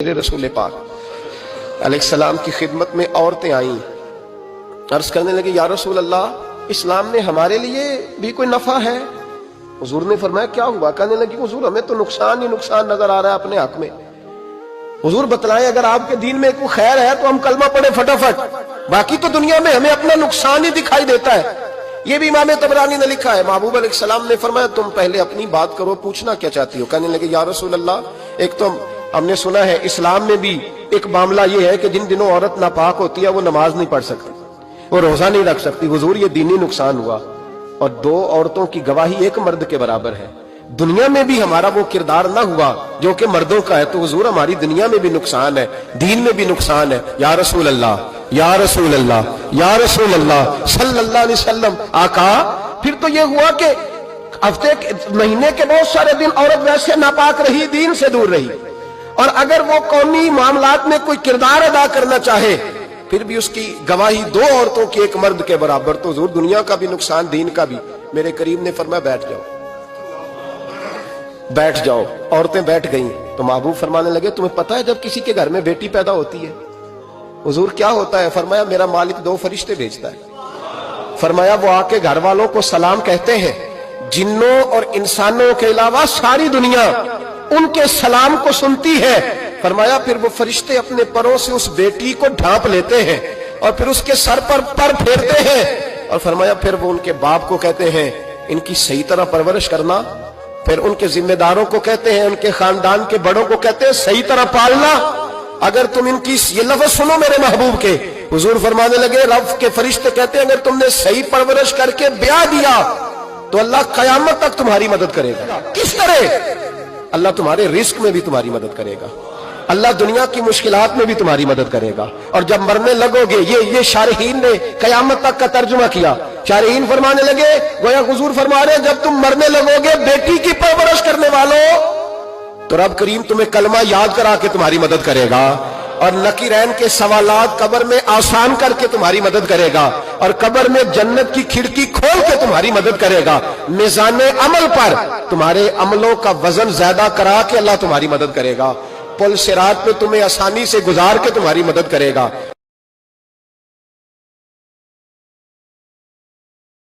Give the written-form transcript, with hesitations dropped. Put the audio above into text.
रसूल पाक अलैहिस्सलाम की खिदमत में औरतें आईं, अर्ज करने लगी या रसूल अल्लाह, इस्लाम में हमारे लिए भी कोई नफा है? हुजूर ने फरमाया क्या हुआ? कहने लगी हुजूर हमें तो नुकसान ही नुकसान नजर आ रहा है अपने हक में। हुजूर बतलाएं अगर आपके दीन में कोई खैर है तो हम कलमा पढ़े फटाफट, बाकी तो दुनिया में हमें अपना नुकसान ही दिखाई देता है। ये भी इमाम तबरानी ने लिखा है। महबूब अलैहिस्सलाम ने फरमाया तुम पहले अपनी बात करो, पूछना क्या चाहती हो? कहने लगे या रसूल अल्लाह, एक तो हमने सुना है इस्लाम में भी एक मामला ये है कि जिन दिनों औरत नापाक होती है वो नमाज नहीं पढ़ सकती, वो रोजा नहीं रख सकती। हुजूर ये दीनी नुकसान हुआ, और दो औरतों की गवाही एक मर्द के बराबर है। दुनिया में भी हमारा वो किरदार ना हुआ जो कि मर्दों का है, तो हुजूर हमारी दुनिया में भी नुकसान है, दीन में भी नुकसान है। या रसूल अल्लाह, या रसूल अल्लाह, या रसूल अल्लाह सल्लल्लाहु अलैहि वसल्लम। आका फिर तो ये हुआ कि हफ्ते महीने के बहुत सारे दिन औरत वैसे नापाक रही, दीन से दूर रही, और अगर वो कौमी मामलात में कोई किरदार अदा करना चाहे फिर भी उसकी गवाही दो औरतों की एक मर्द के बराबर। तो हुजूर दुनिया का भी नुकसान, दीन का भी। मेरे करीम ने फरमाया बैठ जाओ, बैठ जाओ। औरतें बैठ गईं तो महबूब फरमाने लगे तुम्हें पता है जब किसी के घर में बेटी पैदा होती है हुजूर क्या होता है? फरमाया मेरा मालिक दो फरिश्ते भेजता है। फरमाया वो आके घर वालों को सलाम कहते हैं, जिन्नों और इंसानों के अलावा सारी दुनिया उनके सलाम को सुनती है। फरमाया फिर वो फरिश्ते अपने परों से उस बेटी को ढांप लेते हैं और फिर उसके सर पर फेरते हैं, और फरमाया फिर वो उनके बाप को कहते हैं इनकी सही तरह परवरिश करना। फिर उनके जिम्मेदारों को कहते हैं, उनके खानदान के बड़ों को कहते हैं सही तरह पालना। अगर तुम इनकी ये लफ्ज सुनो मेरे महबूब के, हुजूर फरमाने लगे रब के फरिश्ते कहते हैं अगर तुमने सही परवरिश करके ब्याह दिया तो अल्लाह कयामत तक तुम्हारी मदद करेगा। किस तरह? अल्लाह तुम्हारे रिस्क में भी तुम्हारी मदद करेगा, अल्लाह दुनिया की मुश्किलात में भी तुम्हारी मदद करेगा। और जब मरने लगोगे, ये शारहीन ने कयामत तक का तर्जुमा किया। शारहीन फरमाने लगे गोया हुजूर फरमा रहे जब तुम मरने लगोगे बेटी की परवरिश करने वालों, तो रब करीम तुम्हें कलमा याद करा के तुम्हारी मदद करेगा, और नकीरैन के सवालात कब्र में आसान करके तुम्हारी मदद करेगा, और कब्र में जन्नत की खिड़की खोल के तुम्हारी मदद करेगा। मिजान अमल पर तुम्हारे अमलों का वजन ज्यादा करा के अल्लाह तुम्हारी मदद करेगा। पुल सिरात पे तुम्हें आसानी से गुजार के तुम्हारी मदद करेगा।